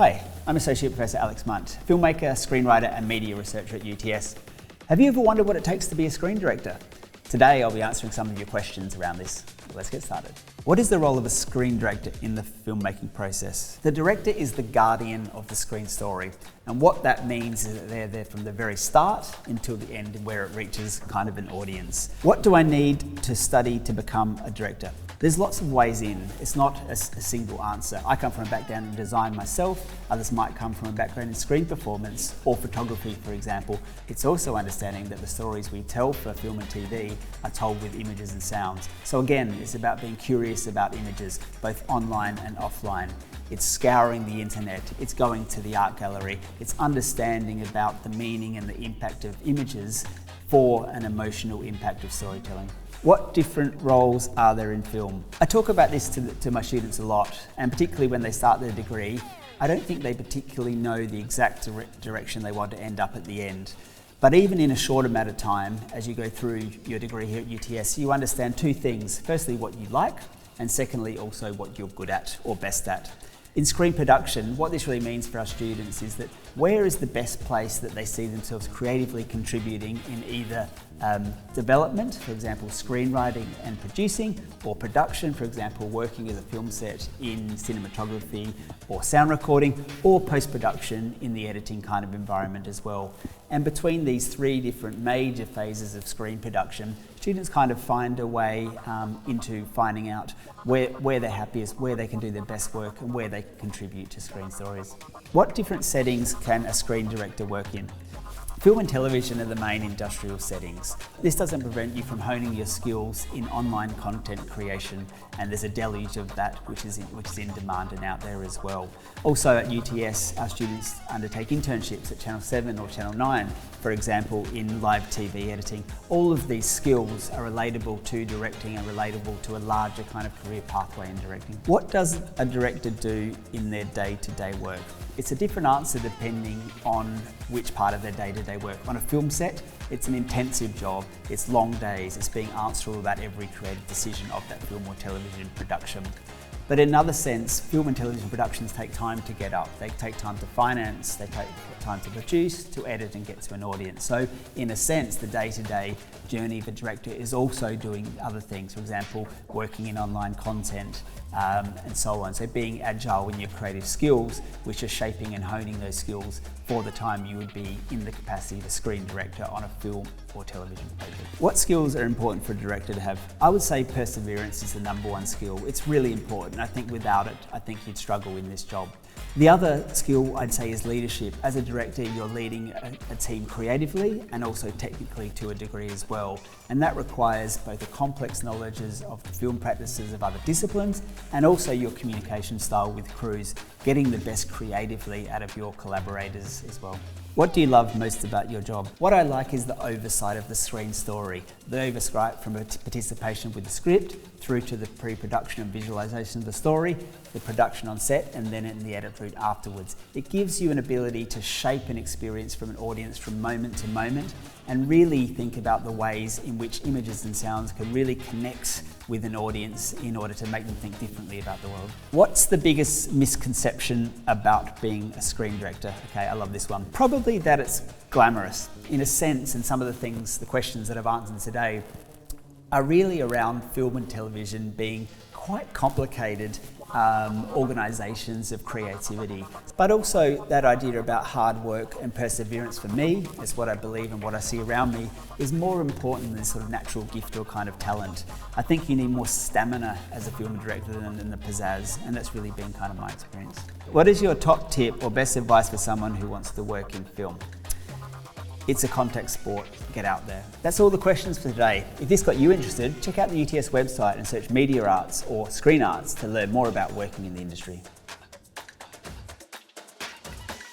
Hi, I'm Associate Professor Alex Munt, filmmaker, screenwriter and media researcher at UTS. Have you ever wondered what it takes to be a screen director? Today I'll be answering some of your questions around this. Let's get started. What is the role of a screen director in the filmmaking process? The director is the guardian of the screen story, and what that means is that they're there from the very start until the end where it reaches kind of an audience. What do I need to study to become a director? There's lots of ways in. It's not a single answer. I come from a background in design myself. Others might come from a background in screen performance or photography, for example. It's also understanding that the stories we tell for film and TV are told with images and sounds. So again, it's about being curious about images, both online and offline. It's scouring the internet, it's going to the art gallery, it's understanding about the meaning and the impact of images for an emotional impact of storytelling. What different roles are there in film? I talk about this to my students a lot, and particularly when they start their degree, I don't think they particularly know the exact direction they want to end up at the end. But even in a short amount of time, as you go through your degree here at UTS, you understand two things. Firstly, what you like, and secondly, also what you're good at or best at. In screen production, what this really means for our students is that where is the best place that they see themselves creatively contributing in either development, for example, screenwriting and producing, or production, for example, working as a film set in cinematography or sound recording, or post-production in the editing kind of environment as well. And between these three different major phases of screen production, students kind of find a way into finding out where they're happiest, where they can do their best work, and where they can contribute to screen stories. What different settings can a screen director work in? Film and television are the main industrial settings. This doesn't prevent you from honing your skills in online content creation, and there's a deluge of that which is in demand and out there as well. Also at UTS, our students undertake internships at Channel 7 or Channel 9, for example, in live TV editing. All of these skills are relatable to directing and relatable to a larger kind of career pathway in directing. What does a director do in their day-to-day work? It's a different answer depending on which part of their day-to-day work. On a film set, it's an intensive job, it's long days, it's being answerable about every creative decision of that film or television production. But in another sense, film and television productions take time to get up. They take time to finance, they take time to produce, to edit and get to an audience. So in a sense, the day-to-day journey of a director is also doing other things. For example, working in online content and so on. So being agile in your creative skills, which are shaping and honing those skills for the time you would be in the capacity of a screen director on a film or television project. What skills are important for a director to have? I would say perseverance is the #1 skill. It's really important. I think without it, I think you'd struggle in this job. The other skill I'd say is leadership. As a director, you're leading a team creatively and also technically to a degree as well. And that requires both the complex knowledges of the film practices of other disciplines and also your communication style with crews, getting the best creatively out of your collaborators as well. What do you love most about your job? What I like is the oversight of the screen story. The oversight from participation with the script through to the pre-production and visualization of the story, the production on set, and then in the edit route afterwards. It gives you an ability to shape an experience from an audience from moment to moment and really think about the ways in which images and sounds can really connect with an audience in order to make them think differently about the world. What's the biggest misconception about being a screen director? Okay, I love this one. Probably that it's glamorous. In a sense, and some of the questions that I've answered today are really around film and television being quite complicated organisations of creativity. But also that idea about hard work and perseverance for me, is what I believe and what I see around me, is more important than sort of natural gift or kind of talent. I think you need more stamina as a film director than the pizzazz, and that's really been kind of my experience. What is your top tip or best advice for someone who wants to work in film? It's a contact sport, get out there. That's all the questions for today. If this got you interested, check out the UTS website and search Media Arts or Screen Arts to learn more about working in the industry.